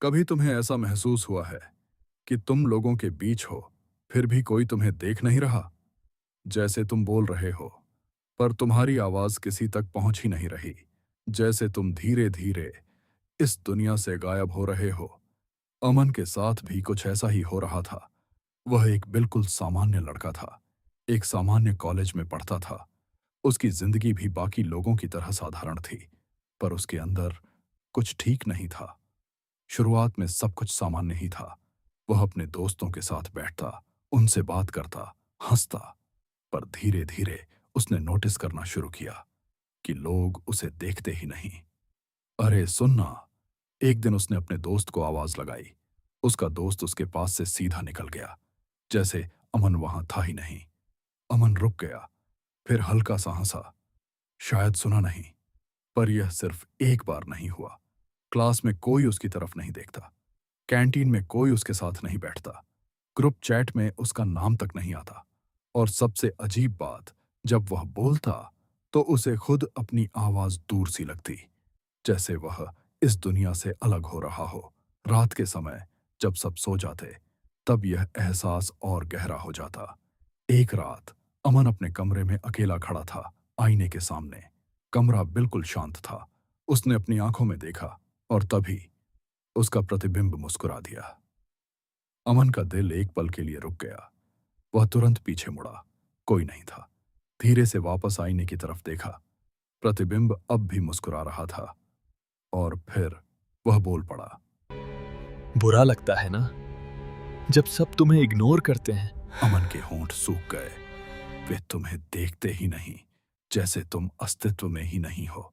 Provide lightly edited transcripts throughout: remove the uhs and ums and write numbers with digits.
कभी तुम्हें ऐसा महसूस हुआ है कि तुम लोगों के बीच हो, फिर भी कोई तुम्हें देख नहीं रहा? जैसे तुम बोल रहे हो, पर तुम्हारी आवाज किसी तक पहुंच ही नहीं रही। जैसे तुम धीरे धीरे इस दुनिया से गायब हो रहे हो। अमन के साथ भी कुछ ऐसा ही हो रहा था। वह एक बिल्कुल सामान्य लड़का था। एक सामान्य कॉलेज में पढ़ता था। उसकी जिंदगी भी बाकी लोगों की तरह साधारण थी, पर उसके अंदर कुछ ठीक नहीं था। शुरुआत में सब कुछ सामान्य ही था। वह अपने दोस्तों के साथ बैठता, उनसे बात करता, हंसता। पर धीरे धीरे उसने नोटिस करना शुरू किया कि लोग उसे देखते ही नहीं। अरे सुनना, एक दिन उसने अपने दोस्त को आवाज लगाई। उसका दोस्त उसके पास से सीधा निकल गया, जैसे अमन वहां था ही नहीं। अमन रुक गया, फिर हल्का सा हंसा। शायद सुना नहीं, पर यह सिर्फ एक बार नहीं हुआ। क्लास में कोई उसकी तरफ नहीं देखता। कैंटीन में कोई उसके साथ नहीं बैठता। ग्रुप चैट में उसका नाम तक नहीं आता। और सबसे अजीब बात, जब वह बोलता तो उसे खुद अपनी आवाज दूर सी लगती, जैसे वह इस दुनिया से अलग हो रहा हो। रात के समय जब सब सो जाते, तब यह एहसास और गहरा हो जाता। एक रात अमन अपने कमरे में अकेला खड़ा था, आईने के सामने। कमरा बिल्कुल शांत था। उसने अपनी आंखों में देखा और तभी उसका प्रतिबिंब मुस्कुरा दिया। अमन का दिल एक पल के लिए रुक गया। वह तुरंत पीछे मुड़ा। कोई नहीं था। धीरे से वापस आईने की तरफ देखा। प्रतिबिंब अब भी मुस्कुरा रहा था। और फिर वह बोल पड़ा। बुरा लगता है ना, जब सब तुम्हें इग्नोर करते हैं। अमन के होंठ सूख गए। वे तुम्हें देखते ही नहीं, जैसे तुम अस्तित्व में ही नहीं हो।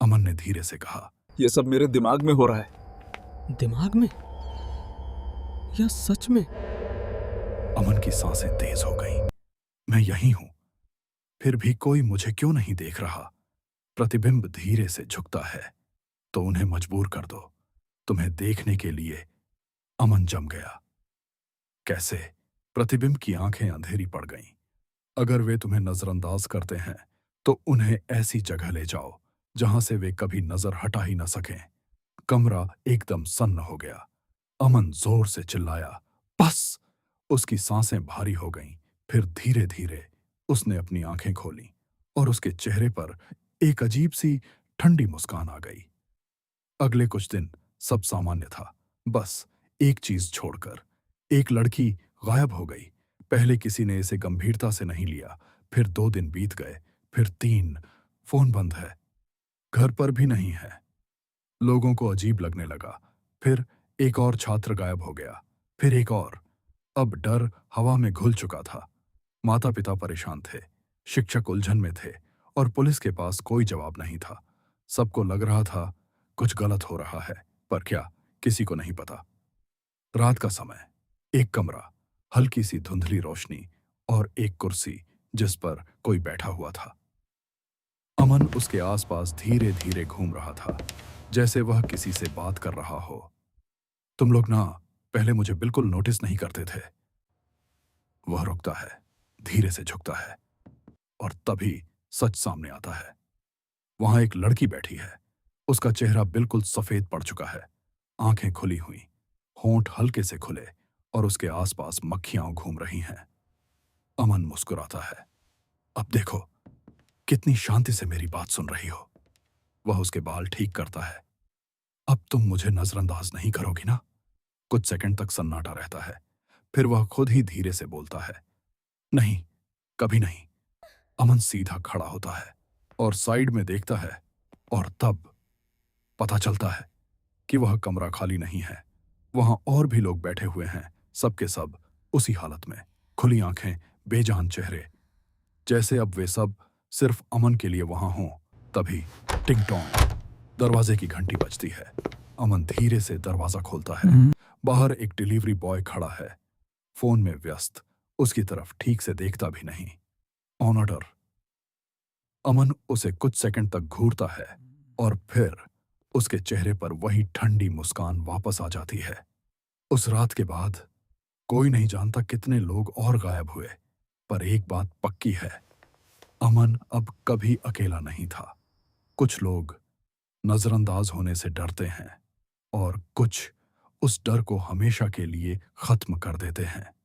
अमन ने धीरे से कहा। ये सब मेरे दिमाग में हो रहा है। दिमाग में? या सच में? अमन की सांसें तेज हो गईं। मैं यही हूं, फिर भी कोई मुझे क्यों नहीं देख रहा? प्रतिबिंब धीरे से झुकता है। तो उन्हें मजबूर कर दो, तुम्हें देखने के लिए। अमन जम गया। कैसे? प्रतिबिंब की आंखें अंधेरी पड़ गईं। अगर वे तुम्हें नजरअंदाज करते हैं, तो उन्हें ऐसी जगह ले जाओ जहां से वे कभी नजर हटा ही न सकें। कमरा एकदम सन्न हो गया। अमन जोर से चिल्लाया, बस! उसकी सांसें भारी हो गईं। फिर धीरे धीरे उसने अपनी आंखें खोलीं और उसके चेहरे पर एक अजीब सी ठंडी मुस्कान आ गई। अगले कुछ दिन सब सामान्य था, बस एक चीज छोड़कर। एक लड़की गायब हो गई। पहले किसी ने इसे गंभीरता से नहीं लिया। फिर 2 दिन बीत गए, फिर 3। फोन बंद है, घर पर भी नहीं है। लोगों को अजीब लगने लगा। फिर एक और छात्र गायब हो गया, फिर एक और। अब डर हवा में घुल चुका था। माता पिता परेशान थे, शिक्षक उलझन में थे, और पुलिस के पास कोई जवाब नहीं था। सबको लग रहा था कुछ गलत हो रहा है, पर क्या, किसी को नहीं पता। रात का समय, एक कमरा, हल्की सी धुंधली रोशनी और एक कुर्सी जिस पर कोई बैठा हुआ था। अमन उसके आसपास धीरे धीरे घूम रहा था, जैसे वह किसी से बात कर रहा हो। तुम लोग ना पहले मुझे बिल्कुल नोटिस नहीं करते थे। वह रुकता है, धीरे से झुकता है, और तभी सच सामने आता है। वहां एक लड़की बैठी है। उसका चेहरा बिल्कुल सफेद पड़ चुका है, आंखें खुली हुई, होंठ हल्के से खुले, और उसके आसपास मक्खियां घूम रही हैं। अमन मुस्कुराता है। अब देखो, कितनी शांति से मेरी बात सुन रही हो। वह उसके बाल ठीक करता है। अब तुम मुझे नजरअंदाज नहीं करोगी ना? कुछ सेकंड तक सन्नाटा रहता है। फिर वह खुद ही धीरे से बोलता है, नहीं, कभी नहीं। अमन सीधा खड़ा होता है और साइड में देखता है, और तब पता चलता है कि वह कमरा खाली नहीं है। वहां और भी लोग बैठे हुए हैं, सबके सब उसी हालत में, खुली आंखें, बेजान चेहरे, जैसे अब वे सब सिर्फ अमन के लिए वहां हों। तभी टिंग टोंग, दरवाजे की घंटी बजती है। अमन धीरे से दरवाजा खोलता है। बाहर एक डिलीवरी बॉय खड़ा है, फोन में व्यस्त, उसकी तरफ ठीक से देखता भी नहीं। On order. अमन उसे कुछ सेकंड तक घूरता है, और फिर उसके चेहरे पर वही ठंडी मुस्कान वापस आ जाती है। उस रात के बाद कोई नहीं जानता कितने लोग और गायब हुए, पर एक बात पक्की है, अमन अब कभी अकेला नहीं था। कुछ लोग नजरअंदाज होने से डरते हैं, और कुछ उस डर को हमेशा के लिए खत्म कर देते हैं।